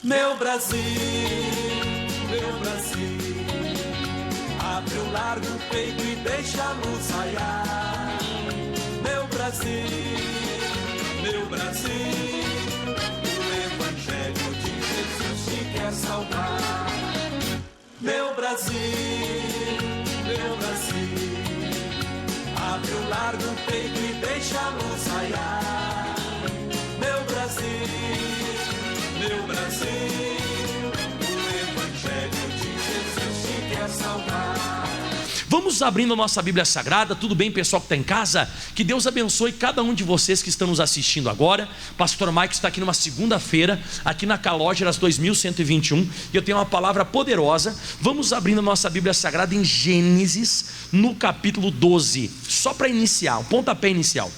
Meu Brasil, abre o largo peito e deixa a luz raiar. Meu Brasil, o Evangelho de Jesus te quer salvar. Meu Brasil, abre o largo peito e deixa a luz raiar. Meu Brasil, o Evangelho de Jesus te quer salvar. Vamos abrindo a nossa Bíblia Sagrada. Tudo bem, pessoal que está em casa? Que Deus abençoe cada um de vocês que estão nos assistindo agora. Pastor Mike está aqui numa segunda-feira, aqui na Calógeras 2121, e eu tenho uma palavra poderosa. Vamos abrindo a nossa Bíblia Sagrada em Gênesis, no capítulo 12. Só para iniciar, o pontapé inicial.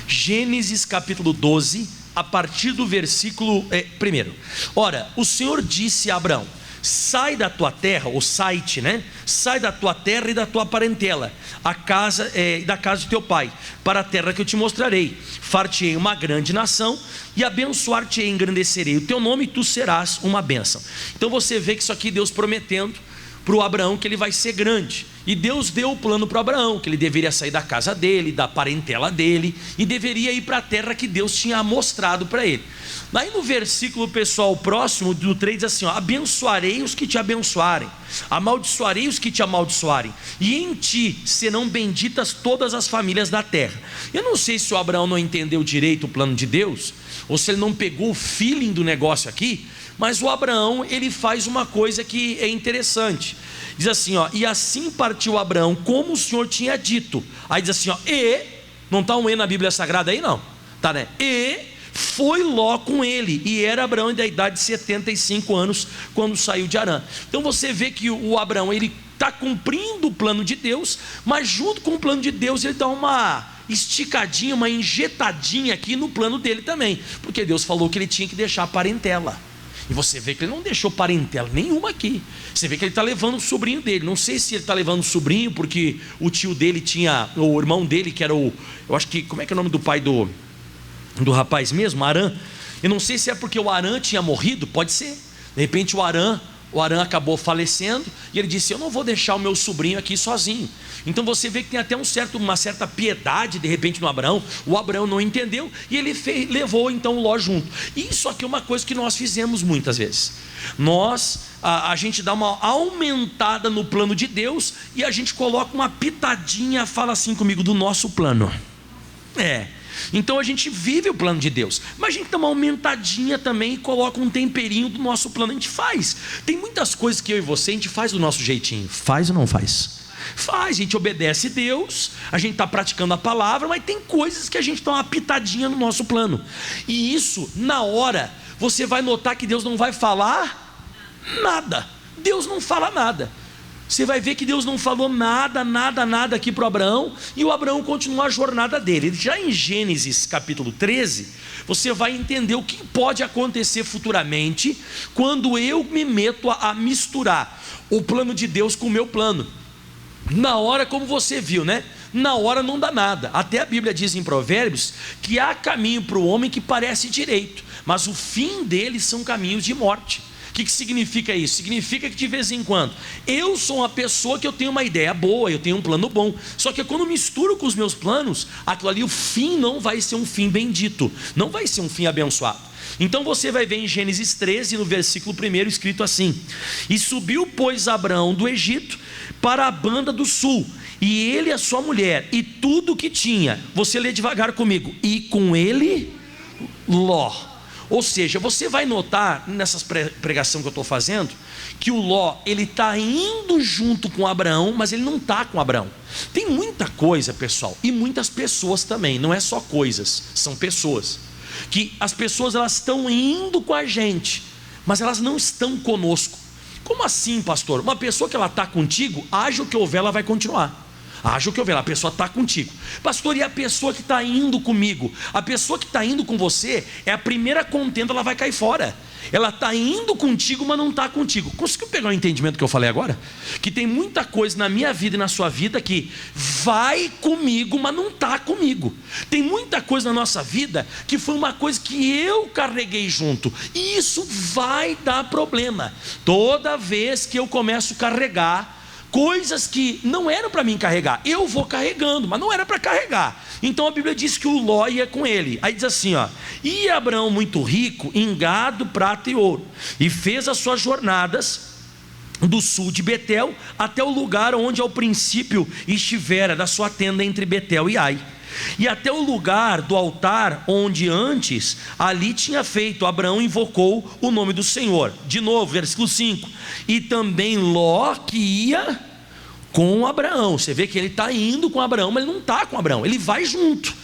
Gênesis capítulo 12, a partir do versículo 1. Ora, o Senhor disse a Abraão: sai da tua terra, ou sai-te, né? Sai da tua terra e da tua parentela, da casa de teu pai, para a terra que eu te mostrarei. Far-te-ei uma grande nação, e abençoar-te-ei, engrandecerei o teu nome, e tu serás uma bênção. Então você vê que isso aqui Deus prometendo para o Abraão que ele vai ser grande. E Deus deu o plano para Abraão, que ele deveria sair da casa dele, da parentela dele, e deveria ir para a terra que Deus tinha mostrado para ele. Daí no versículo, pessoal, próximo do 3 diz assim, ó: abençoarei os que te abençoarem, amaldiçoarei os que te amaldiçoarem, e em ti serão benditas todas as famílias da terra. Eu não sei se o Abraão não entendeu direito o plano de Deus, ou se ele não pegou o feeling do negócio aqui, mas o Abraão, ele faz uma coisa que é interessante. Diz assim, ó: e assim partiu Abraão como o Senhor tinha dito. Aí diz assim, ó: e, não está um e na Bíblia Sagrada aí não? Tá, né? E foi Ló com ele, e era Abraão da idade de 75 anos quando saiu de Harã. Então você vê que o Abraão, ele está cumprindo o plano de Deus, mas junto com o plano de Deus ele dá uma esticadinha, uma injetadinha aqui no plano dele também, porque Deus falou que ele tinha que deixar a parentela. E você vê que ele não deixou parentela nenhuma aqui. Você vê que ele está levando o sobrinho dele. Não sei se ele está levando o sobrinho porque o tio dele tinha, o irmão dele que era eu acho que, como é que é o nome do pai do rapaz mesmo? Arã. Eu não sei se é porque o Arã tinha morrido, pode ser. De repente o Arã acabou falecendo, e ele disse: eu não vou deixar o meu sobrinho aqui sozinho. Então você vê que tem até uma certa piedade de repente no Abraão. O Abraão não entendeu, e ele levou então o Ló junto. E isso aqui é uma coisa que nós fizemos muitas vezes. A gente dá uma aumentada no plano de Deus, e a gente coloca uma pitadinha, fala assim comigo, do nosso plano. Então a gente vive o plano de Deus, mas a gente dá uma aumentadinha também e coloca um temperinho do nosso plano. A gente faz. Tem muitas coisas que eu e você, a gente faz do nosso jeitinho. Faz ou não faz? Faz, a gente obedece Deus, a gente está praticando a palavra, mas tem coisas que a gente dá uma pitadinha no nosso plano. E isso, na hora, você vai notar que Deus não vai falar nada. Deus não fala nada. Você vai ver que Deus não falou nada aqui para o Abraão, e o Abraão continua a jornada dele. Já em Gênesis capítulo 13, você vai entender o que pode acontecer futuramente, quando eu me meto a misturar o plano de Deus com o meu plano. Na hora, como você viu, né? Na hora não dá nada. Até a Bíblia diz em Provérbios que há caminho para o homem que parece direito, mas o fim dele são caminhos de morte. O que significa isso? Significa que de vez em quando eu sou uma pessoa que eu tenho uma ideia boa, eu tenho um plano bom, só que quando eu misturo com os meus planos, aquilo ali, o fim não vai ser um fim bendito, não vai ser um fim abençoado. Então você vai ver em Gênesis 13, no versículo 1, escrito assim: e subiu, pois, Abraão do Egito para a banda do sul, e ele, a sua mulher, e tudo o que tinha. Você lê devagar comigo: e com ele Ló. Ou seja, você vai notar nessa pregação que eu estou fazendo, que o Ló, ele está indo junto com Abraão, mas ele não está com Abraão. Tem muita coisa, pessoal, e muitas pessoas também, não é só coisas, são pessoas, que as pessoas, elas estão indo com a gente, mas elas não estão conosco. Como assim, pastor? Uma pessoa que ela está contigo, haja o que houver, ela vai continuar. Haja o que houver, a pessoa está contigo. Pastor, e a pessoa que está indo comigo? A pessoa que está indo com você, é a primeira contenda, ela vai cair fora. Ela está indo contigo, mas não está contigo. Conseguiu pegar o entendimento que eu falei agora? Que tem muita coisa na minha vida e na sua vida que vai comigo, mas não está comigo. Tem muita coisa na nossa vida que foi uma coisa que eu carreguei junto, e isso vai dar problema. Toda vez que eu começo a carregar coisas que não eram para mim carregar, eu vou carregando, mas não era para carregar. Então a Bíblia diz que o Ló ia com ele. Aí diz assim, ó: e Abraão, muito rico em gado, prata e ouro, e fez as suas jornadas do sul de Betel até o lugar onde ao princípio estivera da sua tenda entre Betel e Ai, e até o lugar do altar onde antes ali tinha feito. Abraão invocou o nome do Senhor. De novo, versículo 5: e também Ló, que ia com Abraão. Você vê que ele está indo com Abraão, mas ele não está com Abraão, ele vai junto.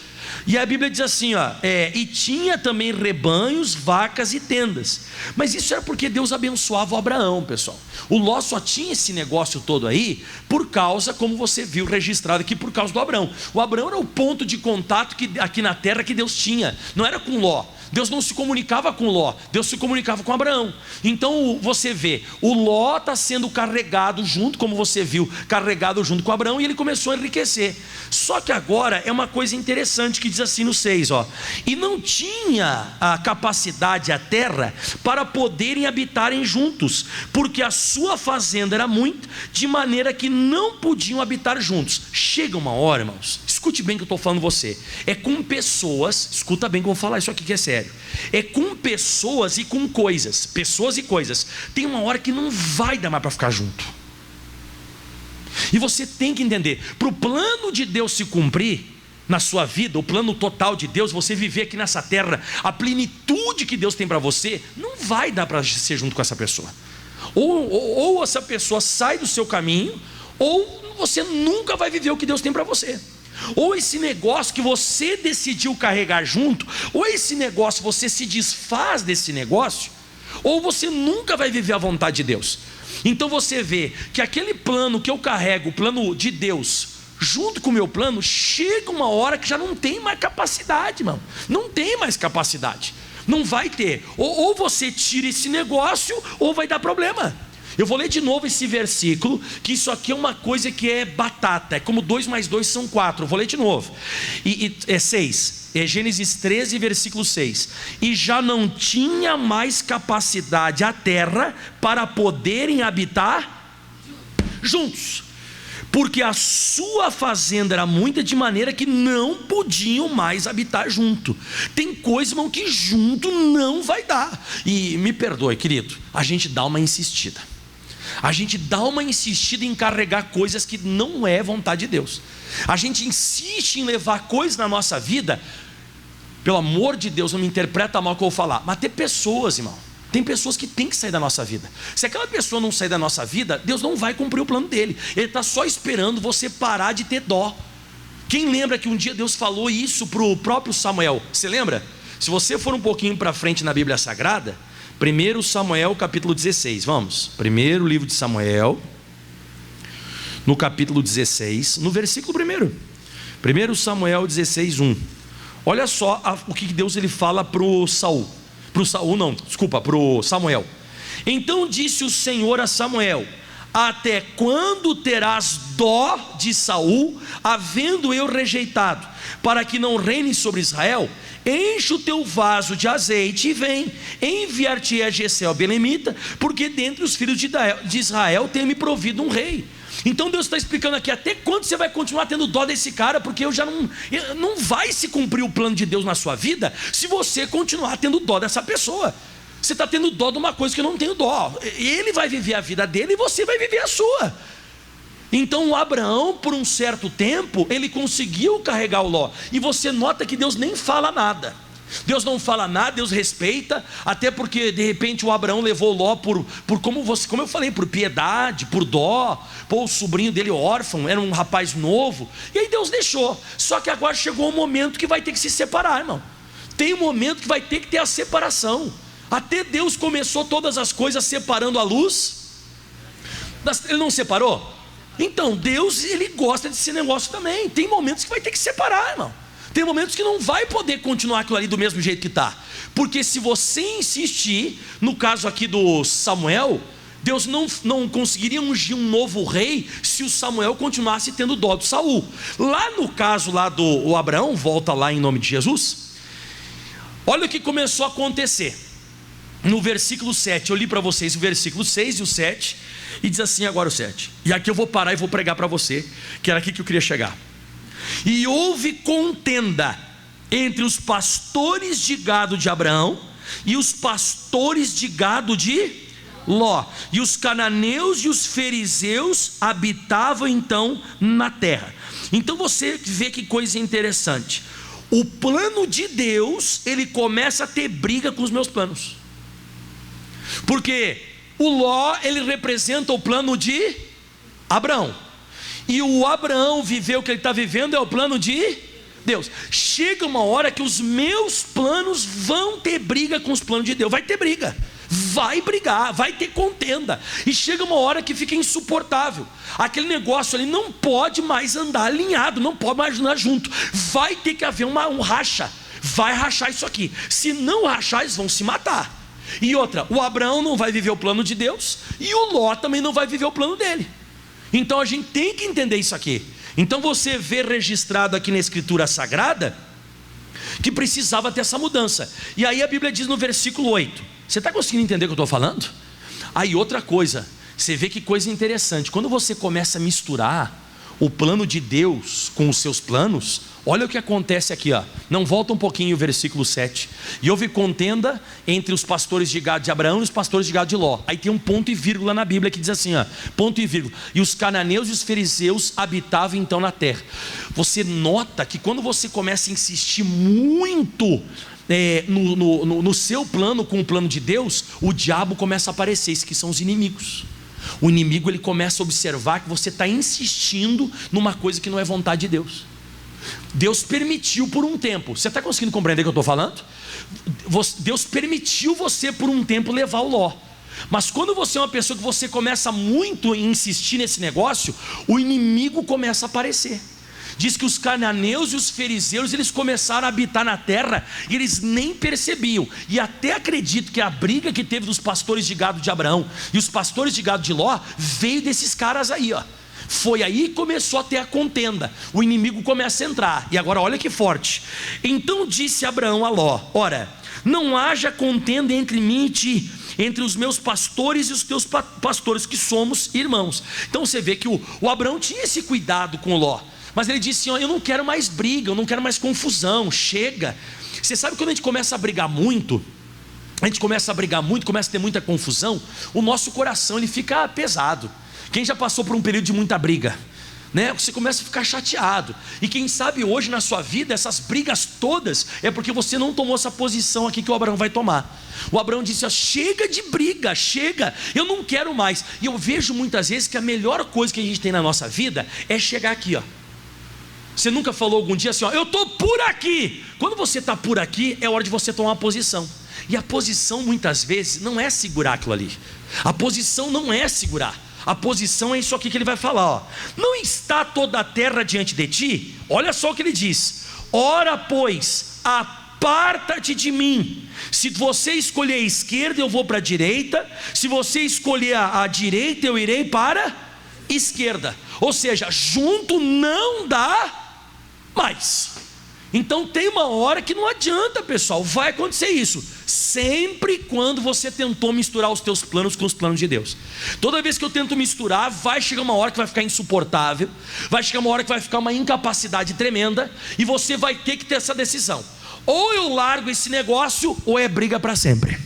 E a Bíblia diz assim, ó, e tinha também rebanhos, vacas e tendas. Mas isso era porque Deus abençoava o Abraão, pessoal. O Ló só tinha esse negócio todo aí por causa, como você viu registrado aqui, por causa do Abraão. O Abraão era o ponto de contato aqui na terra que Deus tinha, não era com Ló. Deus não se comunicava com Ló, Deus se comunicava com Abraão. Então você vê, o Ló está sendo carregado junto, como você viu, carregado junto com Abraão, e ele começou a enriquecer. Só que agora é uma coisa interessante que diz assim no 6, ó: e não tinha a capacidade a terra para poderem habitarem juntos, porque a sua fazenda era muito, de maneira que não podiam habitar juntos. Chega uma hora, irmãos, escute bem o que eu estou falando você, é com pessoas, escuta bem que eu vou falar isso aqui que é sério, é com pessoas e com coisas, pessoas e coisas, tem uma hora que não vai dar mais para ficar junto, e você tem que entender, para o plano de Deus se cumprir na sua vida, o plano total de Deus, você viver aqui nessa terra, a plenitude que Deus tem para você, não vai dar para ser junto com essa pessoa, ou essa pessoa sai do seu caminho, ou você nunca vai viver o que Deus tem para você. Ou esse negócio que você decidiu carregar junto, ou esse negócio você se desfaz desse negócio, ou você nunca vai viver a vontade de Deus. Então você vê que aquele plano que eu carrego, o plano de Deus, junto com o meu plano, chega uma hora que já não tem mais capacidade, irmão. Não tem mais capacidade, não vai ter. Ou você tira esse negócio, ou vai dar problema. Eu vou ler de novo esse versículo, que isso aqui é uma coisa que é batata, é como 2 mais 2 são 4, eu vou ler de novo, é 6, é Gênesis 13, versículo 6, e já não tinha mais capacidade a terra para poderem habitar juntos, porque a sua fazenda era muita, de maneira que não podiam mais habitar junto. Tem coisa, irmão, que junto não vai dar. E me perdoe, querido, a gente dá uma insistida, a gente dá uma insistida em carregar coisas que não é vontade de Deus. A gente insiste em levar coisas na nossa vida. Pelo amor de Deus, não me interpreta mal o que eu vou falar, mas tem pessoas, irmão, tem pessoas que tem que sair da nossa vida. Se aquela pessoa não sair da nossa vida, Deus não vai cumprir o plano dele. Ele está só esperando você parar de ter dó. Quem lembra que um dia Deus falou isso para o próprio Samuel? Você lembra? Se você for um pouquinho para frente na Bíblia Sagrada, 1 Samuel capítulo 16, vamos, primeiro livro de Samuel, no capítulo 16, no versículo 1 Samuel 16, 1. Olha só o que Deus ele fala para o Samuel. Então disse o Senhor a Samuel: até quando terás dó de Saul, havendo eu rejeitado, para que não reine sobre Israel? Enche o teu vaso de azeite e vem, enviar-te a Jessé o belemita, porque dentre os filhos de Israel tem-me provido um rei. Então Deus está explicando aqui, até quando você vai continuar tendo dó desse cara, porque não vai se cumprir o plano de Deus na sua vida, se você continuar tendo dó dessa pessoa. Você está tendo dó de uma coisa que eu não tenho dó. Ele vai viver a vida dele e você vai viver a sua. Então o Abraão, por um certo tempo, ele conseguiu carregar o Ló, e você nota que Deus nem fala nada. Deus não fala nada, Deus respeita, até porque de repente o Abraão levou o Ló por como eu falei, por piedade, por dó. Pô, o sobrinho dele órfão, era um rapaz novo, e aí Deus deixou. Só que agora chegou um momento que vai ter que se separar, irmão. Tem um momento que vai ter que ter a separação. Até Deus começou todas as coisas separando a luz. Ele não separou? Então, Deus, Ele gosta desse negócio também. Tem momentos que vai ter que separar, irmão. Tem momentos que não vai poder continuar aquilo ali do mesmo jeito que está. Porque se você insistir, no caso aqui do Samuel, Deus não conseguiria ungir um novo rei se o Samuel continuasse tendo dó do Saul. Lá no caso lá do Abraão, volta lá em nome de Jesus, olha o que começou a acontecer. No versículo 7, eu li para vocês o versículo 6 e o 7, e diz assim agora o 7. E aqui eu vou parar e vou pregar para você, que era aqui que eu queria chegar. E houve contenda entre os pastores de gado de Abraão e os pastores de gado de Ló, e os cananeus e os fariseus habitavam então na terra. Então você vê que coisa interessante. O plano de Deus, ele começa a ter briga com os meus planos. Porque o Ló, ele representa o plano de Abraão, e o Abraão viver o que ele está vivendo é o plano de Deus. Chega uma hora que os meus planos vão ter briga com os planos de Deus. Vai ter briga, vai brigar, vai ter contenda. E chega uma hora que fica insuportável. Aquele negócio ali não pode mais andar alinhado, não pode mais andar junto. Vai ter que haver um racha. Vai rachar isso aqui. Se não rachar, eles vão se matar. E outra, o Abraão não vai viver o plano de Deus, e o Ló também não vai viver o plano dele. Então a gente tem que entender isso aqui. Então você vê registrado aqui na Escritura Sagrada que precisava ter essa mudança. E aí a Bíblia diz no versículo 8. Você está conseguindo entender o que eu estou falando? Aí outra coisa, você vê que coisa interessante. Quando você começa a misturar o plano de Deus com os seus planos, olha o que acontece aqui, ó. Não, volta um pouquinho o versículo 7. E houve contenda entre os pastores de gado de Abraão e os pastores de gado de Ló. Aí tem um ponto e vírgula na Bíblia que diz assim, ó, ponto e vírgula. E os cananeus e os fariseus habitavam então na terra. Você nota que quando você começa a insistir muito no seu plano com o plano de Deus, o diabo começa a aparecer. Esses que são os inimigos. O inimigo, ele começa a observar que você está insistindo numa coisa que não é vontade de Deus. Deus permitiu por um tempo. Você está conseguindo compreender o que eu estou falando? Deus permitiu você por um tempo levar o Ló. Mas quando você é uma pessoa que você começa muito a insistir nesse negócio, o inimigo começa a aparecer. Diz que os cananeus e os fariseus, eles começaram a habitar na terra e eles nem percebiam. E até acredito que a briga que teve dos pastores de gado de Abraão e os pastores de gado de Ló veio desses caras aí, ó. Foi aí que começou a ter a contenda. O inimigo começa a entrar. E agora olha que forte. Então disse Abraão a Ló: ora, não haja contenda entre mim e ti, entre os meus pastores e os teus pastores, que somos irmãos. Então você vê que o Abraão tinha esse cuidado com o Ló. Mas ele disse: eu não quero mais briga, eu não quero mais confusão, chega. Você sabe quando a gente começa a brigar muito, começa a ter muita confusão, o nosso coração ele fica pesado. Quem já passou por um período de muita briga, né? Você começa a ficar chateado. E quem sabe hoje na sua vida, essas brigas todas, é porque você não tomou essa posição aqui que o Abraão vai tomar. O Abraão disse: ó, chega de briga, chega, eu não quero mais. E eu vejo muitas vezes que a melhor coisa que a gente tem na nossa vida é chegar aqui, ó. Você nunca falou algum dia assim, ó, eu estou por aqui? Quando você está por aqui, é hora de você tomar uma posição. E a posição muitas vezes não é segurar aquilo ali. A posição não é segurar. A posição é isso aqui que ele vai falar, ó. Não está toda a terra diante de ti? Olha só o que ele diz: ora pois, aparta-te de mim. Se você escolher a esquerda, eu vou para a direita. Se você escolher a direita, eu irei para a esquerda. Ou seja, junto não dá mais. Então tem uma hora que não adianta, pessoal. Vai acontecer isso sempre quando você tentou misturar os teus planos com os planos de Deus. Toda vez que eu tento misturar, vai chegar uma hora que vai ficar insuportável, vai chegar uma hora que vai ficar uma incapacidade tremenda, e você vai ter que ter essa decisão: ou eu largo esse negócio, ou é briga para sempre.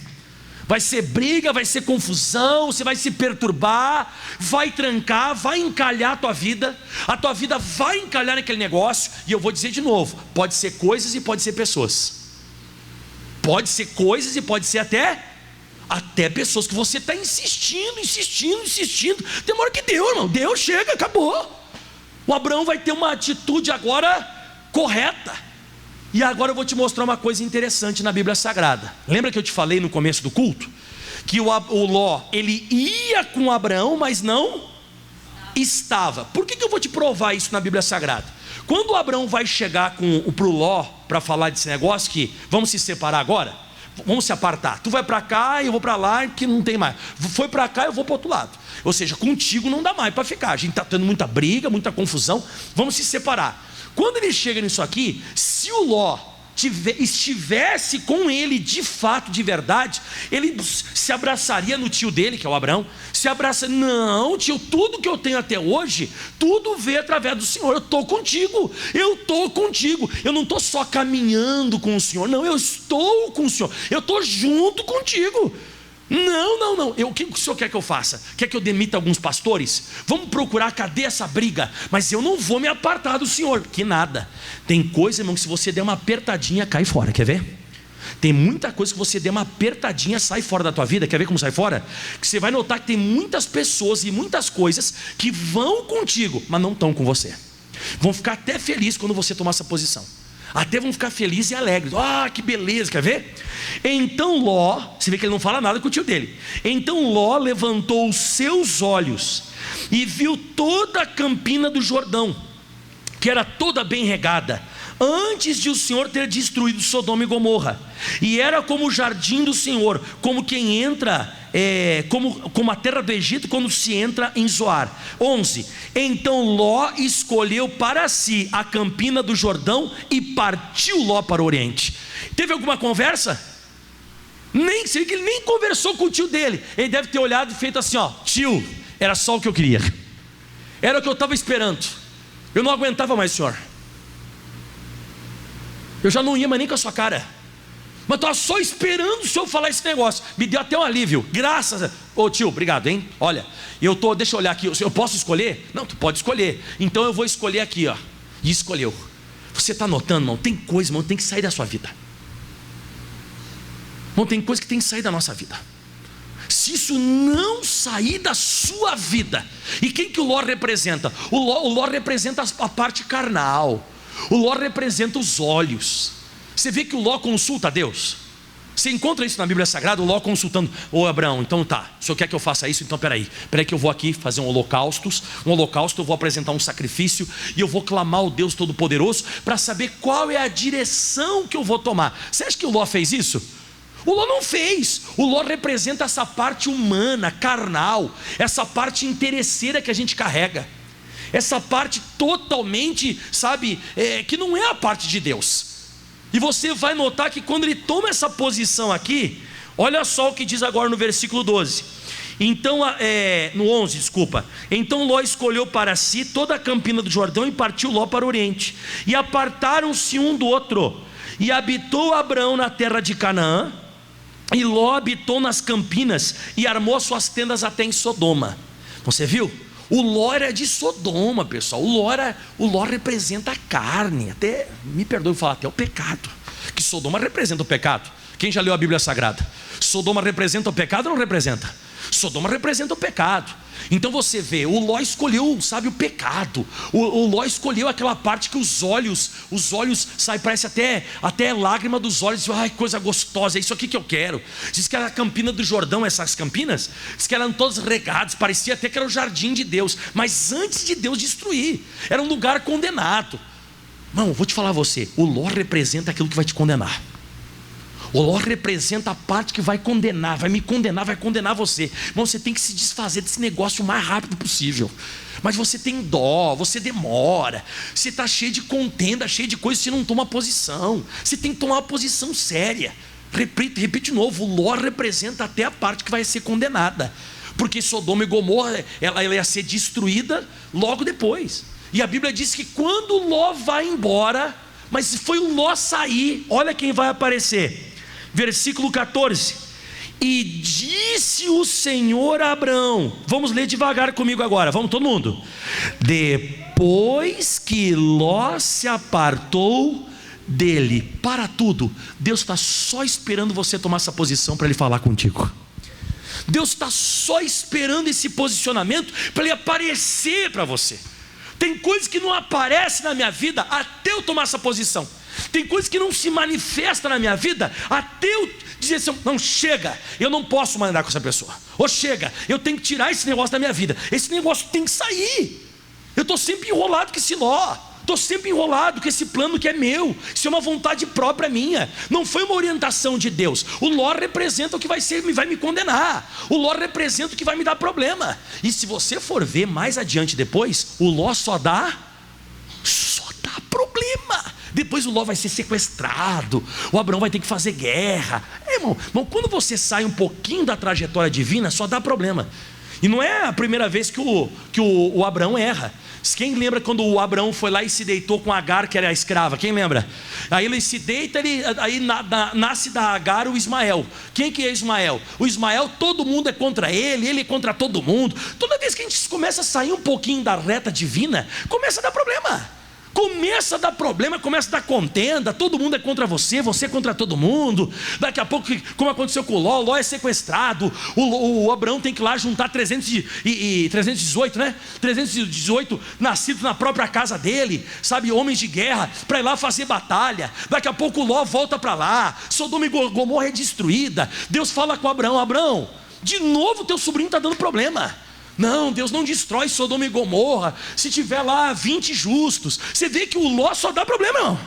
Vai ser briga, vai ser confusão, você vai se perturbar, vai trancar, vai encalhar a tua vida vai encalhar naquele negócio. E eu vou dizer de novo: pode ser coisas e pode ser pessoas. Pode ser coisas e pode ser até pessoas que você está insistindo. Tem uma hora que deu, irmão, deu, chega, acabou. O Abraão vai ter uma atitude agora correta. E agora eu vou te mostrar uma coisa interessante na Bíblia Sagrada. Lembra que eu te falei no começo do culto? Que o Ló, ele ia com Abraão, mas não estava. Por que eu vou te provar isso na Bíblia Sagrada? Quando Abraão vai chegar pro Ló para falar desse negócio que vamos se separar agora, vamos se apartar, tu vai para cá e eu vou para lá, que não tem mais, foi para cá e eu vou para o outro lado, ou seja, contigo não dá mais para ficar, a gente está tendo muita briga, muita confusão, vamos se separar. Quando ele chega nisso aqui, se o Ló estivesse com ele de fato, de verdade, ele se abraçaria no tio dele, que é o Abraão, se abraça, não tio, tudo que eu tenho até hoje, tudo veio através do Senhor, eu estou contigo, eu não estou só caminhando com o Senhor, não, eu estou com o Senhor, eu estou junto contigo. Não, o que o senhor quer que eu faça? Quer que eu demita alguns pastores? Vamos procurar, cadê essa briga? Mas eu não vou me apartar do Senhor. Que nada. Tem coisa, irmão, que se você der uma apertadinha, cai fora, quer ver? Tem muita coisa que você der uma apertadinha, sai fora da tua vida. Quer ver como sai fora? Que você vai notar que tem muitas pessoas e muitas coisas que vão contigo, mas não estão com você. Vão ficar até felizes quando você tomar essa posição, até vão ficar felizes e alegres. Ah, que beleza, quer ver? Então Ló, você vê que ele não fala nada com o tio dele. Então Ló levantou os seus olhos e viu toda a campina do Jordão, que era toda bem regada, antes de o Senhor ter destruído Sodoma e Gomorra, e era como o jardim do Senhor, como quem entra, como a terra do Egito, quando se entra em Zoar. 11. Então Ló escolheu para si a campina do Jordão e partiu Ló para o oriente. Teve alguma conversa? Nem sei que ele nem conversou com o tio dele. Ele deve ter olhado e feito assim, ó, tio, era só o que eu queria, era o que eu estava esperando, eu não aguentava mais, senhor, eu já não ia mais nem com a sua cara, mas estava só esperando o senhor falar esse negócio. Me deu até um alívio, graças a... Ô tio, obrigado, hein? Olha, deixa eu olhar aqui, eu posso escolher? Não, tu pode escolher. Então eu vou escolher aqui, ó. E escolheu. Você está notando, irmão? Tem coisa, irmão, tem que sair da sua vida. Irmão, tem coisa que tem que sair da nossa vida. Se isso não sair da sua vida, e quem que o Ló representa? O Ló representa a parte carnal. O Ló representa os olhos. Você vê que o Ló consulta a Deus. Você encontra isso na Bíblia Sagrada, o Ló consultando. Ô Abraão, então tá, o senhor quer que eu faça isso? Então peraí que eu vou aqui fazer um holocausto, eu vou apresentar um sacrifício, e eu vou clamar ao Deus Todo-Poderoso, para saber qual é a direção que eu vou tomar. Você acha que o Ló fez isso? O Ló não fez. O Ló representa essa parte humana, carnal, essa parte interesseira que a gente carrega, essa parte totalmente, sabe, que não é a parte de Deus. E você vai notar que quando ele toma essa posição aqui, olha só o que diz agora no versículo 12. Então, no 11, desculpa. Então Ló escolheu para si toda a campina do Jordão e partiu Ló para o oriente. E apartaram-se um do outro. E habitou Abraão na terra de Canaã, e Ló habitou nas campinas e armou suas tendas até em Sodoma. Você viu? O Ló era de Sodoma, pessoal. O Ló representa a carne. Até, me perdoe falar, até o pecado. Que Sodoma representa o pecado. Quem já leu a Bíblia Sagrada? Sodoma representa o pecado ou não representa? Sodoma representa o pecado. Então você vê, o Ló escolheu, sabe, o pecado. O Ló escolheu aquela parte que os olhos, sai, parece até lágrima dos olhos. Ai, que coisa gostosa, é isso aqui que eu quero. Diz que era a campina do Jordão, essas campinas, diz que eram todas regadas, parecia até que era o jardim de Deus. Mas antes de Deus destruir, era um lugar condenado. Irmão, vou te falar a você, o Ló representa aquilo que vai te condenar. O Ló representa a parte que vai condenar, vai me condenar, vai condenar você. Irmão, você tem que se desfazer desse negócio o mais rápido possível. Mas você tem dó, você demora, você está cheio de contenda, cheio de coisas, você não toma posição. Você tem que tomar uma posição séria. Repito de novo, o Ló representa até a parte que vai ser condenada, porque Sodoma e Gomorra, ela ia ser destruída logo depois. E a Bíblia diz que quando Ló vai embora, mas se foi o Ló sair, olha quem vai aparecer. Versículo 14. E disse o Senhor a Abraão, vamos ler devagar comigo agora, vamos todo mundo. Depois que Ló se apartou dele, para tudo, Deus está só esperando você tomar essa posição para Ele falar contigo. Deus está só esperando esse posicionamento para Ele aparecer para você. Tem coisas que não aparecem na minha vida até eu tomar essa posição. Tem coisas que não se manifestam na minha vida até eu dizer assim: não, chega, eu não posso mais andar com essa pessoa. Ou chega, eu tenho que tirar esse negócio da minha vida. Esse negócio tem que sair. Eu estou sempre enrolado com esse nó. Estou sempre enrolado com esse plano que é meu. Isso é uma vontade própria minha. Não foi uma orientação de Deus. O Ló representa o que vai me condenar. O Ló representa o que vai me dar problema. E se você for ver mais adiante depois, o Ló só dá problema. Depois o Ló vai ser sequestrado, o Abraão vai ter que fazer guerra. Irmão, quando você sai um pouquinho da trajetória divina, só dá problema. E não é a primeira vez que o Abraão erra. Quem lembra quando o Abraão foi lá e se deitou com Agar, que era a escrava? Quem lembra? Aí ele se deita, aí nasce da Agar o Ismael. Quem que é Ismael? O Ismael, todo mundo é contra ele é contra todo mundo. Toda vez que a gente começa a sair um pouquinho da reta divina, começa a dar problema. Começa a dar problema, começa a dar contenda. Todo mundo é contra você, você é contra todo mundo. Daqui a pouco, como aconteceu com o Ló é sequestrado. O Abraão tem que ir lá juntar 318, né? 318 nascidos na própria casa dele, sabe, homens de guerra, para ir lá fazer batalha. Daqui a pouco o Ló volta para lá. Sodoma e Gomorra é destruída. Deus fala com Abraão: Abraão, de novo teu sobrinho está dando problema. Não, Deus não destrói Sodoma e Gomorra se tiver lá 20 justos. Você vê que o Ló só dá problema, não.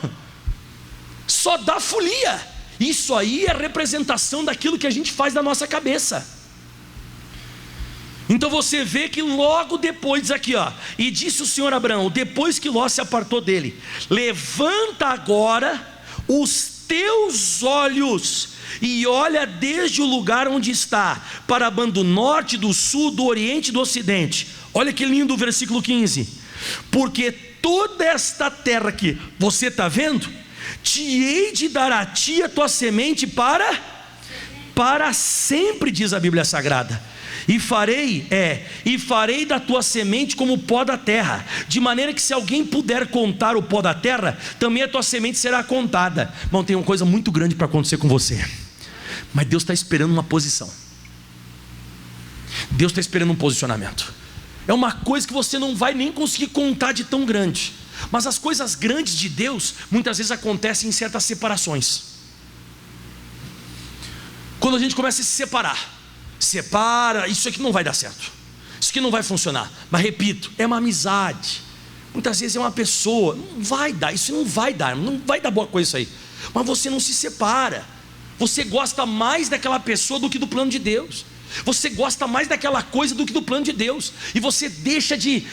Só dá folia. Isso aí é a representação daquilo que a gente faz da nossa cabeça. Então você vê que logo depois, aqui ó, e disse o Senhor a Abraão, depois que Ló se apartou dele: levanta agora os teus olhos e olha desde o lugar onde está, para a banda do norte, do sul, do oriente e do ocidente. Olha que lindo o versículo 15: porque toda esta terra que você está vendo, te hei de dar a ti a tua semente para sempre, diz a Bíblia Sagrada. E farei da tua semente como o pó da terra, de maneira que se alguém puder contar o pó da terra, também a tua semente será contada. Bom, tem uma coisa muito grande para acontecer com você, mas Deus está esperando uma posição. Deus está esperando um posicionamento. É uma coisa que você não vai nem conseguir contar de tão grande. Mas as coisas grandes de Deus muitas vezes acontecem em certas separações. Quando a gente começa a se separa, isso aqui não vai dar certo, isso aqui não vai funcionar. Mas repito, é uma amizade. Muitas vezes é uma pessoa, não vai dar boa coisa isso aí. Mas você não se separa. Você gosta mais daquela pessoa do que do plano de Deus. Você gosta mais daquela coisa do que do plano de Deus. E você deixa de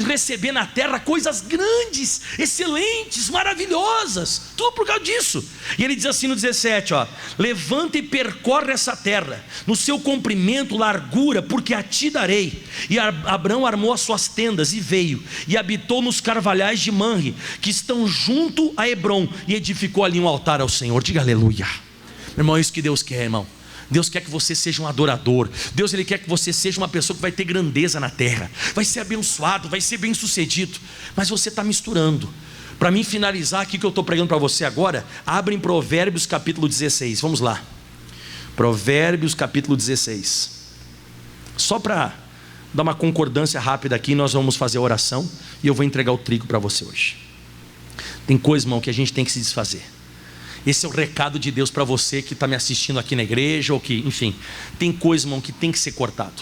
receber na terra coisas grandes, excelentes, maravilhosas, tudo por causa disso. E ele diz assim no 17, ó: levanta e percorre essa terra, no seu comprimento, largura, porque a ti darei. E Abraão armou as suas tendas e veio, e habitou nos carvalhais de Manre, que estão junto a Hebrom, e edificou ali um altar ao Senhor. Diga aleluia. Meu irmão, é isso que Deus quer, irmão. Deus quer que você seja um adorador. Deus, Ele quer que você seja uma pessoa que vai ter grandeza na terra, vai ser abençoado, vai ser bem sucedido. Mas você está misturando. Para mim finalizar aqui que eu estou pregando para você agora, abre em Provérbios capítulo 16, vamos lá. Provérbios capítulo 16. Só para dar uma concordância rápida aqui, nós vamos fazer a oração e eu vou entregar o trigo para você hoje. Tem coisa, irmão, que a gente tem que se desfazer. Esse é o recado de Deus para você que está me assistindo aqui na igreja, ou que, enfim, tem coisa, irmão, que tem que ser cortado,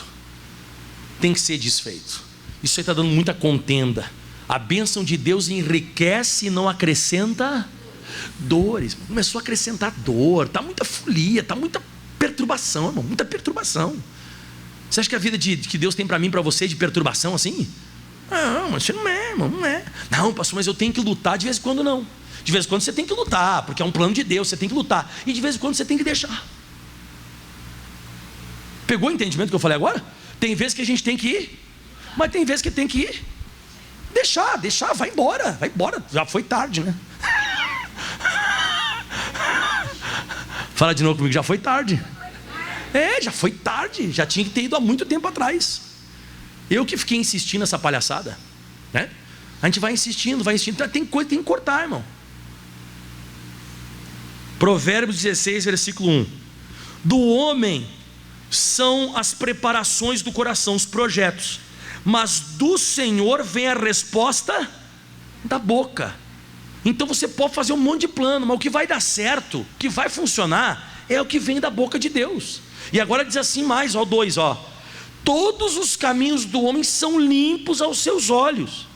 tem que ser desfeito. Isso aí está dando muita contenda. A bênção de Deus enriquece e não acrescenta dores. Começou a acrescentar dor, está muita folia, está muita perturbação, irmão, muita perturbação. Você acha que a vida que Deus tem para mim, para você, é de perturbação assim? Não, mas você não é, irmão, não é. Não, pastor, mas eu tenho que lutar. De vez em quando não. De vez em quando você tem que lutar, porque é um plano de Deus, você tem que lutar. E de vez em quando você tem que deixar. Pegou o entendimento que eu falei agora? Tem vezes que a gente tem que ir, mas tem vezes que tem que ir. Deixar, vai embora. Já foi tarde, né? Fala de novo comigo, já foi tarde. Já foi tarde, já tinha que ter ido há muito tempo atrás. Eu que fiquei insistindo nessa palhaçada, né? A gente vai insistindo, tem coisa que tem que cortar, irmão. Provérbios 16, versículo 1: do homem são as preparações do coração, os projetos, mas do Senhor vem a resposta da boca. Então você pode fazer um monte de plano, mas o que vai dar certo, o que vai funcionar, é o que vem da boca de Deus. E agora diz assim mais, ó, 2, ó: todos os caminhos do homem são limpos aos seus olhos,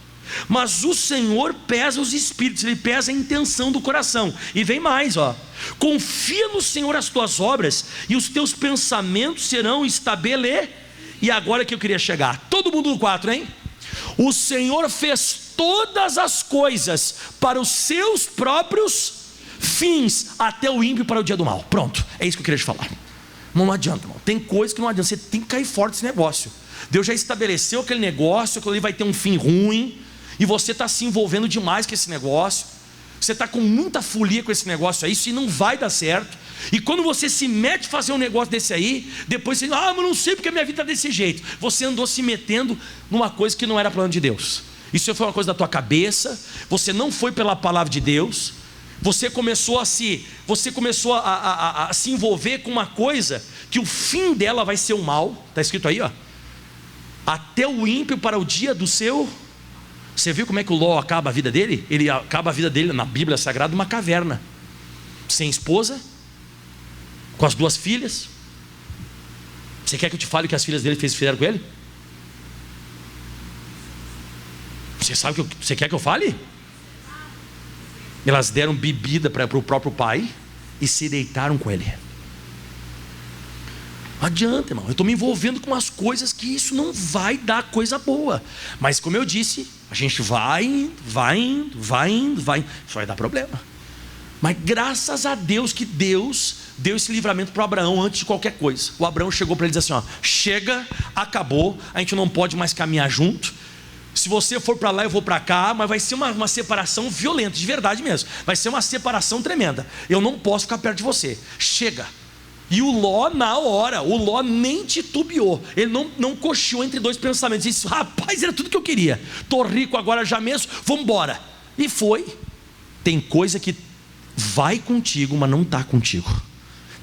mas o Senhor pesa os espíritos, Ele pesa a intenção do coração. E vem mais, ó: confia no Senhor as tuas obras, e os teus pensamentos serão estabelecidos. E agora que eu queria chegar, todo mundo no 4, hein? O Senhor fez todas as coisas para os seus próprios fins, até o ímpio para o dia do mal. Pronto, é isso que eu queria te falar. Não adianta, irmão. Tem coisa que não adianta, você tem que cair fora desse negócio. Deus já estabeleceu aquele negócio, aquilo ali vai ter um fim ruim, e você está se envolvendo demais com esse negócio, você está com muita folia com esse negócio aí, isso não vai dar certo. E quando você se mete a fazer um negócio desse aí, depois você diz: mas não sei porque a minha vida está desse jeito. Você andou se metendo numa coisa que não era plano de Deus. Isso foi uma coisa da tua cabeça, você não foi pela palavra de Deus. Você começou a se envolver com uma coisa que o fim dela vai ser o mal. Está escrito aí, ó: até o ímpio para o dia do seu. Você viu como é que o Ló acaba a vida dele? Ele acaba a vida dele na Bíblia Sagrada numa caverna, sem esposa, com as 2 filhas. Você quer que eu te fale o que as filhas dele fizeram com ele? Você sabe o que você quer que eu fale? Elas deram bebida para o próprio pai e se deitaram com ele. Não adianta, irmão. Eu estou me envolvendo com umas coisas que isso não vai dar coisa boa. Mas como eu disse, a gente vai indo. Isso vai dar problema. Mas graças a Deus que Deus deu esse livramento para Abraão antes de qualquer coisa. O Abraão chegou para ele e disse assim: ó, chega, acabou, a gente não pode mais caminhar junto. Se você for para lá, eu vou para cá, mas vai ser uma separação violenta, de verdade mesmo. Vai ser uma separação tremenda. Eu não posso ficar perto de você. Chega. E o Ló, na hora, o Ló nem titubeou. Ele não cocheou entre 2 pensamentos. Ele disse: rapaz, era tudo que eu queria. Estou rico agora já mesmo, vamos embora. E foi. Tem coisa que vai contigo, mas não está contigo.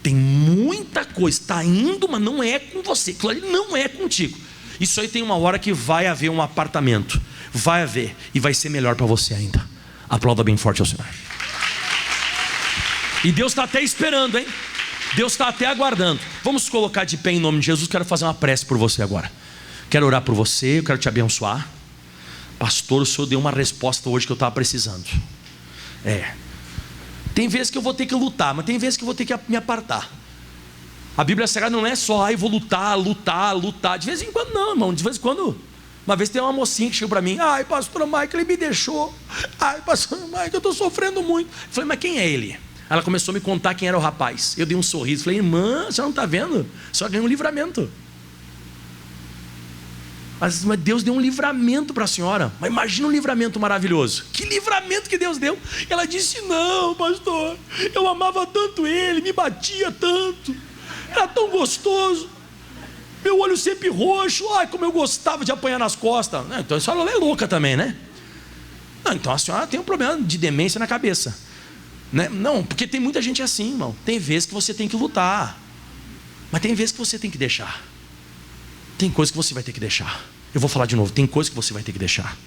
Tem muita coisa, está indo, mas não é com você. Aquilo ali não é contigo. Isso aí tem uma hora que vai haver um apartamento. Vai haver. E vai ser melhor para você ainda. Aplauda bem forte ao Senhor. E Deus está até esperando, hein? Deus está até aguardando. Vamos colocar de pé em nome de Jesus. Quero fazer uma prece por você agora. Quero orar por você, eu quero te abençoar. Pastor, o Senhor deu uma resposta hoje que eu estava precisando. Tem vezes que eu vou ter que lutar, mas tem vezes que eu vou ter que me apartar. A Bíblia Sagrada não é só: eu vou lutar. De vez em quando não, irmão. De vez em quando. Uma vez tem uma mocinha que chegou para mim: ai, pastor Mike, ele me deixou. Ai, pastor Mike, eu estou sofrendo muito. Eu falei: mas quem é ele? Ela começou a me contar quem era o rapaz. Eu dei um sorriso, falei: irmã, a senhora não está vendo? A senhora ganhou um livramento. Mas Deus deu um livramento para a senhora. Mas imagina um livramento maravilhoso. Que livramento que Deus deu. Ela disse: não, pastor, eu amava tanto ele, me batia tanto, era tão gostoso, meu olho sempre roxo. Ai, como eu gostava de apanhar nas costas. Então a senhora é louca também, né? Não, então a senhora tem um problema de demência na cabeça, né? Não, porque tem muita gente assim, irmão. Tem vezes que você tem que lutar, mas tem vezes que você tem que deixar. Tem coisa que você vai ter que deixar. Eu vou falar de novo: tem coisa que você vai ter que deixar.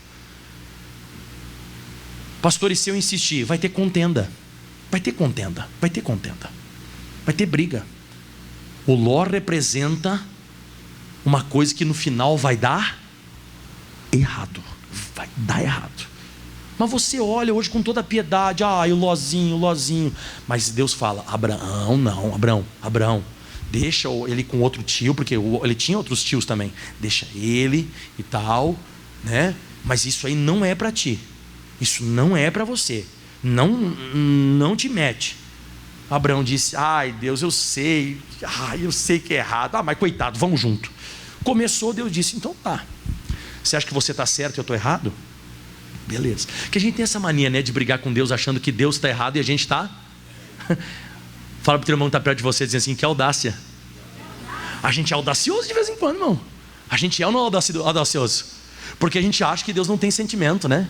Pastor, e se eu insistir? Vai ter contenda. Vai ter contenda. Vai ter contenda. Vai ter briga. O Ló representa uma coisa que no final vai dar errado. Vai dar errado. Mas você olha hoje com toda a piedade: ai, o Lózinho. Mas Deus fala: Abraão, não, Abraão, deixa ele com outro tio, porque ele tinha outros tios também. Deixa ele e tal, né? Mas isso aí não é para ti. Isso não é para você. Não te mete. Abraão disse: ai, Deus, eu sei que é errado. Mas coitado, vamos junto. Começou, Deus disse: então tá. Você acha que você está certo e eu estou errado? Beleza. Que a gente tem essa mania, né, de brigar com Deus achando que Deus está errado e a gente está. Fala para o teu irmão que está perto de você, dizendo assim: que audácia. A gente é audacioso de vez em quando, irmão. A gente é ou não audacioso? Porque a gente acha que Deus não tem sentimento, né?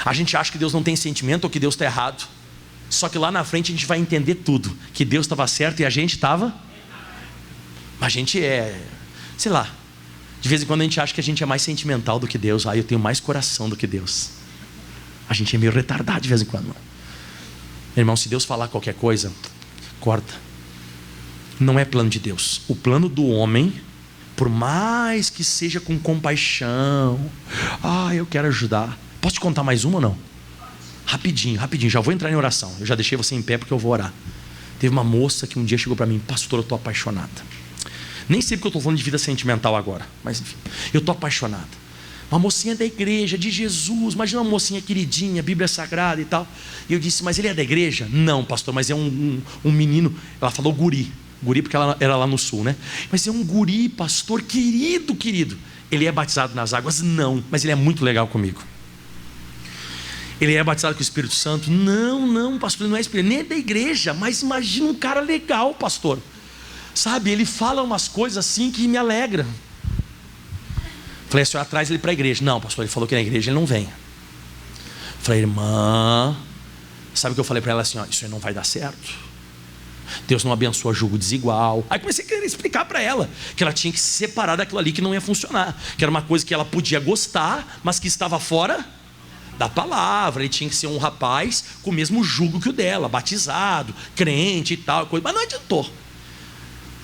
A gente acha que Deus não tem sentimento ou que Deus está errado. Só que lá na frente a gente vai entender tudo: que Deus estava certo e a gente estava. A gente sei lá, de vez em quando a gente acha que a gente é mais sentimental do que Deus. Eu tenho mais coração do que Deus. A gente é meio retardado de vez em quando, irmão. Irmão, se Deus falar qualquer coisa, corta. Não é plano de Deus. O plano do homem, por mais que seja com compaixão, eu quero ajudar. Posso te contar mais uma ou não? Rapidinho, já vou entrar em oração. Eu já deixei você em pé porque eu vou orar. Teve uma moça que um dia chegou para mim: pastor, eu estou apaixonada. Nem sei porque eu estou falando de vida sentimental agora, mas enfim, eu estou apaixonada. Uma mocinha da igreja, de Jesus. Imagina uma mocinha queridinha, Bíblia Sagrada e tal. E eu disse: mas ele é da igreja? Não, pastor, mas é um menino. Ela falou guri porque ela era lá no sul, né? Mas é um guri, pastor, querido. Ele é batizado nas águas? Não, mas ele é muito legal comigo. Ele é batizado com o Espírito Santo? Não, pastor, ele não é espírito, nem é da igreja. Mas imagina um cara legal, pastor. Sabe, ele fala umas coisas assim que me alegram. Falei: a senhora traz ele para a igreja? Não, pastor, ele falou que na igreja ele não vem. Falei: irmã, sabe o que eu falei para ela assim? Isso aí não vai dar certo. Deus não abençoa julgo desigual. Aí comecei a querer explicar para ela que ela tinha que se separar daquilo ali que não ia funcionar, que era uma coisa que ela podia gostar, mas que estava fora da palavra. Ele tinha que ser um rapaz com o mesmo jugo que o dela, batizado, crente e tal, coisa. Mas não adiantou.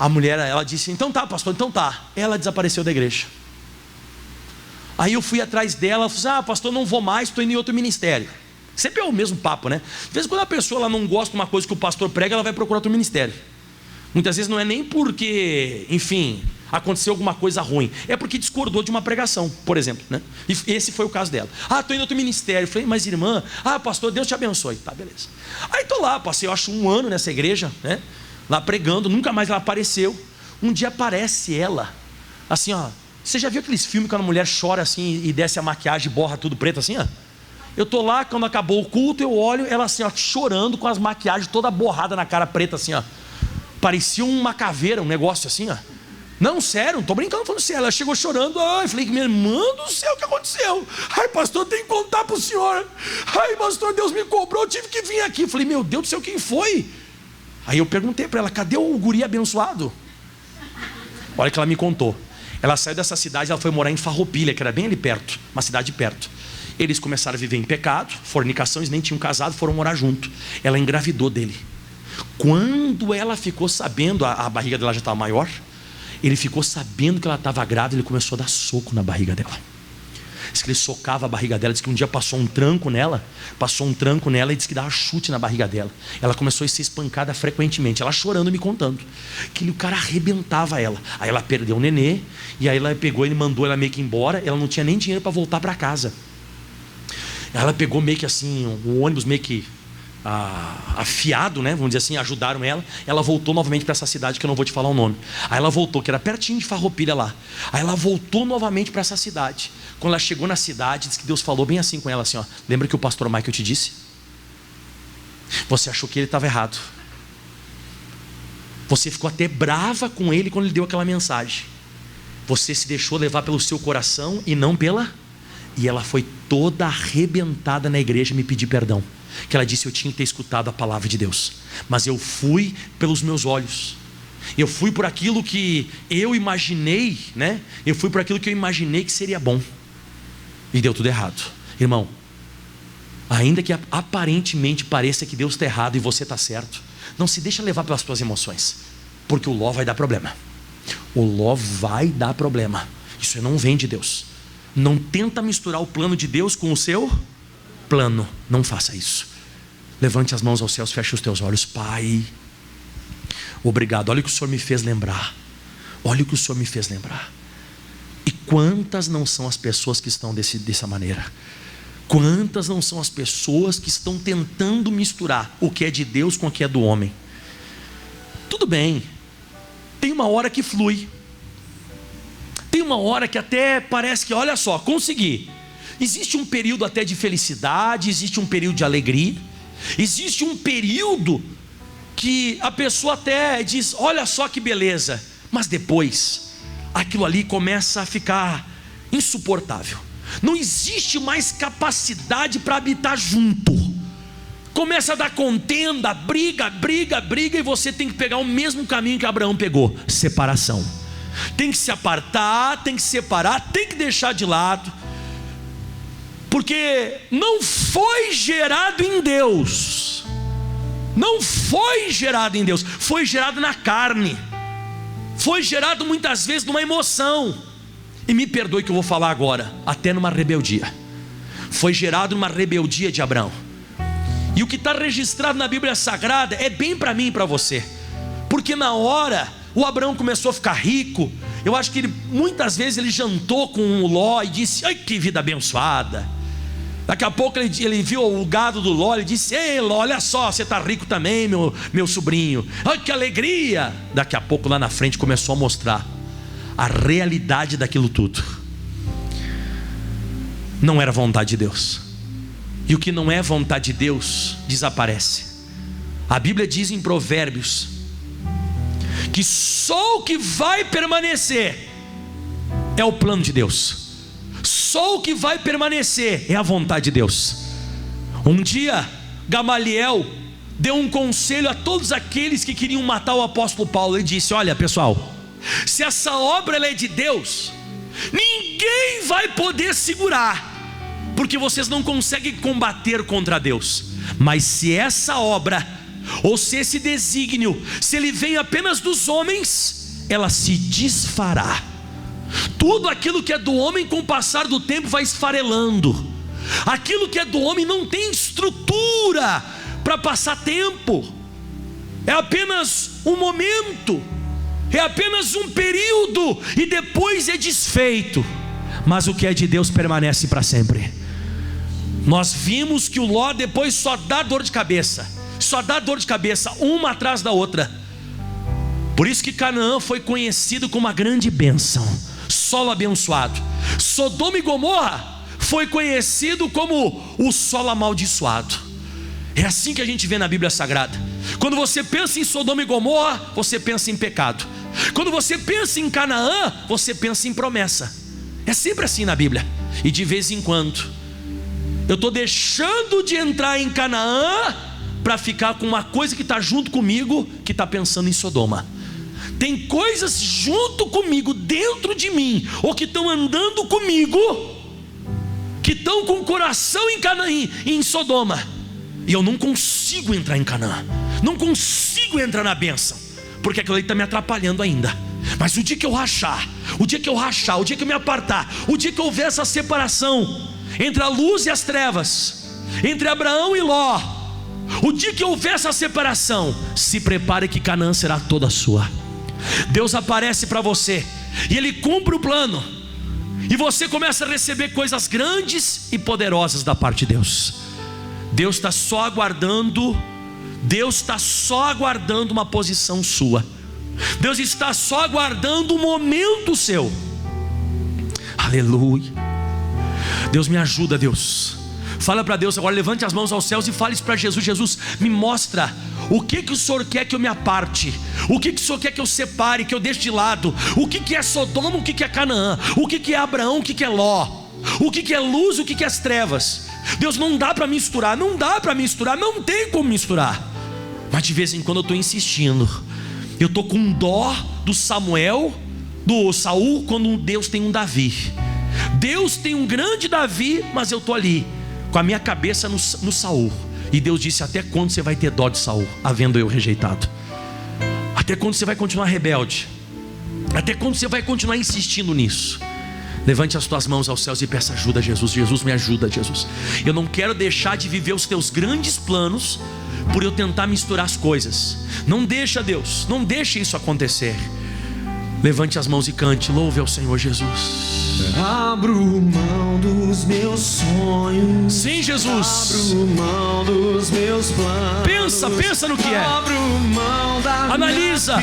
A mulher, ela disse: então tá, pastor, então tá. Ela desapareceu da igreja. Aí eu fui atrás dela. Ela falou: pastor, não vou mais, estou indo em outro ministério. Sempre é o mesmo papo, né? Às vezes quando a pessoa ela não gosta de uma coisa que o pastor prega, ela vai procurar outro ministério. Muitas vezes não é nem porque, enfim, aconteceu alguma coisa ruim, é porque discordou de uma pregação, por exemplo, né? E esse foi o caso dela. Estou indo em outro ministério. Eu falei: mas irmã, pastor, Deus te abençoe. Tá, beleza. Aí estou lá, passei eu acho 1 ano nessa igreja, né? Lá pregando, nunca mais ela apareceu. Um dia aparece ela, assim, você já viu aqueles filmes quando a mulher chora assim e desce a maquiagem e borra tudo preto assim, Eu tô lá, quando acabou o culto, eu olho ela assim, chorando, com as maquiagens toda borrada na cara, preta assim, Parecia uma caveira, um negócio assim, Não, sério, não tô brincando, falando sério. Ela chegou chorando. Eu falei: minha irmã do céu, o que aconteceu? Pastor, eu tenho que contar pro senhor. Pastor, Deus me cobrou, eu tive que vir aqui. Eu falei: meu Deus do céu, quem foi? Aí eu perguntei para ela: cadê o guri abençoado? Olha que ela me contou. Ela saiu dessa cidade, ela foi morar em Farroupilha, que era bem ali perto, uma cidade perto. Eles começaram a viver em pecado, fornicação, eles nem tinham casado, foram morar junto. Ela engravidou dele. Quando ela ficou sabendo, a barriga dela já estava maior, ele ficou sabendo que ela estava grávida, ele começou a dar soco na barriga dela. Diz que ele socava a barriga dela. Diz que um dia passou um tranco nela e disse que dava chute na barriga dela. Ela começou a ser espancada frequentemente. Ela chorando, me contando que o cara arrebentava ela. Aí ela perdeu o nenê, e aí ela pegou, ele mandou ela meio que embora. Ela não tinha nem dinheiro para voltar para casa. Ela pegou meio que assim, um ônibus meio que afiado, né? Vamos dizer assim, ajudaram ela. Ela voltou novamente para essa cidade, que eu não vou te falar o nome. Aí ela voltou, que era pertinho de Farroupilha lá. Aí ela voltou novamente para essa cidade. Quando ela chegou na cidade, diz que Deus falou bem assim com ela, assim: lembra que o pastor Michael te disse? Você achou que ele estava errado. Você ficou até brava com ele quando ele deu aquela mensagem. Você se deixou levar pelo seu coração e não pela... E ela foi toda arrebentada na igreja me pedir perdão. Que ela disse: eu tinha que ter escutado a palavra de Deus, mas eu fui pelos meus olhos. Eu fui por aquilo que eu imaginei, né? Eu fui por aquilo que eu imaginei que seria bom, e deu tudo errado. Irmão, ainda que aparentemente pareça que Deus está errado e você está certo, não se deixa levar pelas tuas emoções, porque o ló vai dar problema. O ló vai dar problema. Isso não vem de Deus. Não tenta misturar o plano de Deus com o seu plano. Não faça isso. Levante as mãos aos céus, feche os teus olhos. Pai, obrigado. Olha o que o Senhor me fez lembrar. Olha o que o Senhor me fez lembrar. E quantas não são as pessoas que estão dessa maneira? Quantas não são as pessoas que estão tentando misturar o que é de Deus com o que é do homem? Tudo bem, tem uma hora que flui, tem uma hora que até parece que, olha só, consegui. Existe um período até de felicidade, existe um período de alegria, existe um período que a pessoa até diz: olha só que beleza. Mas depois aquilo ali começa a ficar insuportável. Não existe mais capacidade para habitar junto. Começa a dar contenda, briga, e você tem que pegar o mesmo caminho que Abraão pegou: separação. Tem que se apartar, tem que separar, tem que deixar de lado. Porque não foi gerado em Deus. Não foi gerado em Deus, foi gerado na carne. Foi gerado muitas vezes numa emoção. E me perdoe que eu vou falar agora, até numa rebeldia. Foi gerado numa rebeldia de Abraão. E o que está registrado na Bíblia Sagrada é bem para mim e para você. Porque na hora o Abraão começou a ficar rico. Eu acho que muitas vezes ele jantou com o Ló e disse: ai, que vida abençoada. Daqui a pouco ele viu o gado do Ló e disse: ei Ló, olha só, você está rico também, meu sobrinho. Ai, que alegria. Daqui a pouco lá na frente começou a mostrar a realidade daquilo tudo. Não era vontade de Deus. E o que não é vontade de Deus desaparece. A Bíblia diz em Provérbios que só o que vai permanecer é o plano de Deus. Só o que vai permanecer é a vontade de Deus. Um dia Gamaliel deu um conselho a todos aqueles que queriam matar o apóstolo Paulo. Ele disse: olha pessoal, se essa obra ela é de Deus, ninguém vai poder segurar, porque vocês não conseguem combater contra Deus. Mas se essa obra, ou se esse desígnio, se ele vem apenas dos homens, ela se desfará. Tudo aquilo que é do homem, com o passar do tempo, vai esfarelando. Aquilo que é do homem não tem estrutura para passar tempo. É apenas um momento, é apenas um período, e depois é desfeito. Mas o que é de Deus permanece para sempre. Nós vimos que o Ló depois só dá dor de cabeça. Só dá dor de cabeça, uma atrás da outra. Por isso que Canaã foi conhecido como uma grande bênção, solo abençoado. Sodoma e Gomorra foi conhecido como o solo amaldiçoado. É assim que a gente vê na Bíblia Sagrada. Quando você pensa em Sodoma e Gomorra, você pensa em pecado. Quando você pensa em Canaã, você pensa em promessa. É sempre assim na Bíblia. E de vez em quando eu estou deixando de entrar em Canaã para ficar com uma coisa que está junto comigo, que está pensando em Sodoma. Tem coisas junto comigo, dentro de mim, ou que estão andando comigo, que estão com o coração em Canaã, em Sodoma, e eu não consigo entrar em Canaã, não consigo entrar na bênção, porque aquilo ali está me atrapalhando ainda. Mas o dia que eu rachar, o dia que eu me apartar, o dia que houver essa separação entre a luz e as trevas, entre Abraão e Ló, o dia que houver essa separação, se prepare que Canaã será toda sua. Deus aparece para você e Ele cumpre o plano, e você começa a receber coisas grandes e poderosas da parte de Deus. Deus está só aguardando uma posição sua. Deus está só aguardando um momento seu. Aleluia. Deus, me ajuda, Deus. Fala para Deus agora, levante as mãos aos céus e fale isso para Jesus. Jesus, me mostra o que o Senhor quer que eu me aparte, o que o Senhor quer que eu separe, que eu deixe de lado. O que é Sodoma, o que é Canaã, o que é Abraão, o que é Ló, o que é luz, o que é as trevas. Deus, não dá para misturar, não tem como misturar. Mas de vez em quando eu estou insistindo. Eu estou com dó do Saul, quando Deus tem um Davi. Deus tem um grande Davi, mas eu estou ali com a minha cabeça no Saul. E Deus disse: até quando você vai ter dó de Saul, havendo eu rejeitado? Até quando você vai continuar rebelde? Até quando você vai continuar insistindo nisso? Levante as tuas mãos aos céus e peça ajuda a Jesus. Jesus, me ajuda, Jesus. Eu não quero deixar de viver os teus grandes planos por eu tentar misturar as coisas. Não deixa, Deus, não deixa isso acontecer. Levante as mãos e cante, louve ao Senhor Jesus. Abro mão dos meus sonhos. Sim, Jesus. Abro mão dos meus planos. Pensa no que é. Abro mão da Analisa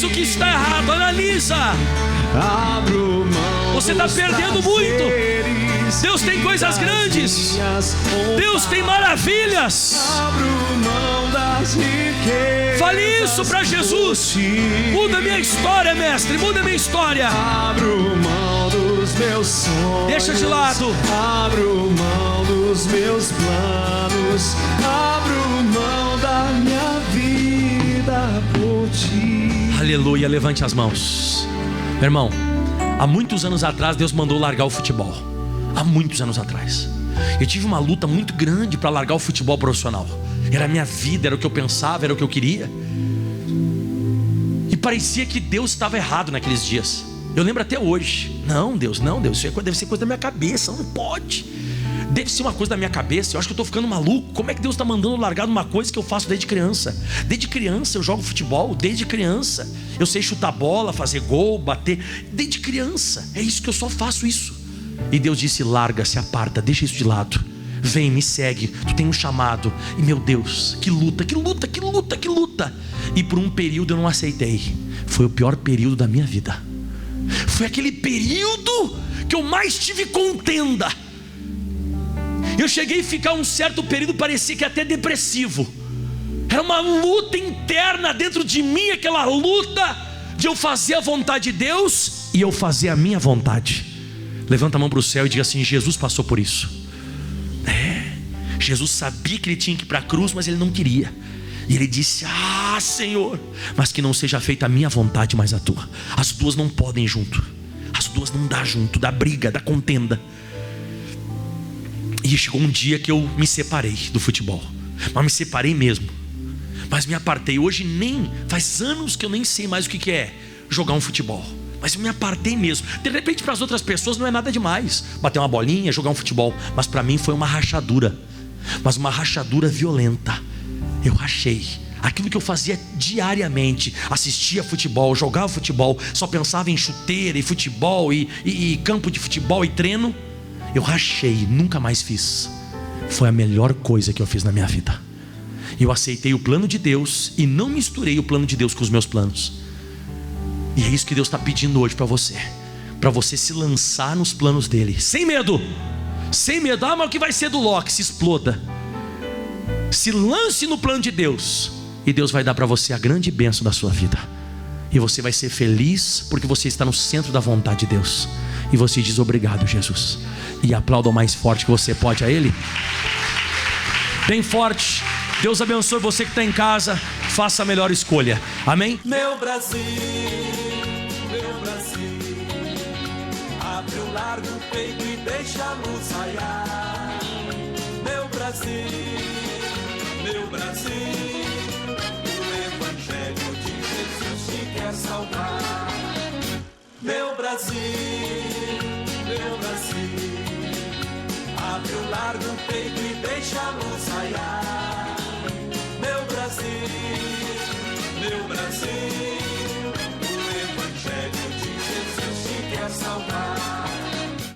o que está errado. Analisa. Abro mão. Você está perdendo muito. Deus tem coisas grandes. Deus tem maravilhas. Abro mão das riquezas. Fale isso para Jesus. Muda minha história, mestre. Muda minha história. Abro mão dos meus sonhos. Deixa de lado. Abro mão dos meus planos. Abro mão da minha vida por ti. Aleluia. Levante as mãos. Meu irmão, há muitos anos atrás Deus mandou largar o futebol. há muitos anos atrás. Eu tive uma luta muito grande para largar o futebol profissional. Era a minha vida, era o que eu pensava, era o que eu queria. E parecia que Deus estava errado naqueles dias. Eu lembro até hoje. Não, Deus, isso deve ser coisa da minha cabeça, não pode. Deve ser uma coisa da minha cabeça, eu acho que eu estou ficando maluco. Como é que Deus está mandando eu largar uma coisa que eu faço desde criança? Desde criança eu jogo futebol, desde criança. Eu sei chutar bola, fazer gol, bater. Desde criança, é isso que eu só faço isso. E Deus disse: larga, se aparta, deixa isso de lado. Vem, me segue, tu tem um chamado. E meu Deus, que luta. E por um período eu não aceitei. Foi o pior período da minha vida. Foi aquele período que eu mais tive contenda. Eu cheguei a ficar um certo período, parecia que até depressivo. Era uma luta interna dentro de mim, aquela luta de eu fazer a vontade de Deus e eu fazer a minha vontade. Levanta a mão para o céu e diga assim: Jesus passou por isso. Jesus sabia que ele tinha que ir para a cruz, mas ele não queria. E ele disse: ah, Senhor, mas que não seja feita a minha vontade, mas a tua. As duas não podem junto. As duas não dá junto, dá briga, dá contenda. E chegou um dia que eu me separei do futebol. Mas me separei mesmo. Mas me apartei. Hoje faz anos que eu nem sei mais o que é jogar um futebol. Mas eu me apartei mesmo. De repente para as outras pessoas não é nada demais bater uma bolinha, jogar um futebol. Mas para mim foi uma rachadura. Mas uma rachadura violenta. Eu rachei. Aquilo que eu fazia diariamente, assistia futebol, jogava futebol, só pensava em chuteira e futebol e campo de futebol e treino. Eu rachei, nunca mais fiz. Foi a melhor coisa que eu fiz na minha vida. Eu aceitei o plano de Deus e não misturei o plano de Deus com os meus planos. E é isso que Deus está pedindo hoje para você se lançar nos planos dele, sem medo. Sem medo. Ah, mas o que vai ser do Loki? Se exploda. Se lance no plano de Deus e Deus vai dar para você a grande bênção da sua vida. E você vai ser feliz porque você está no centro da vontade de Deus. E você diz: obrigado, Jesus. E aplauda o mais forte que você pode a Ele. Bem forte. Deus abençoe você que está em casa. Faça a melhor escolha. Amém? Meu Brasil, abre o largo peito e deixa a luz raiar. Meu Brasil, o Evangelho de Jesus te quer salvar. Meu Brasil, abre o largo peito e deixa a luz raiar. Meu Brasil,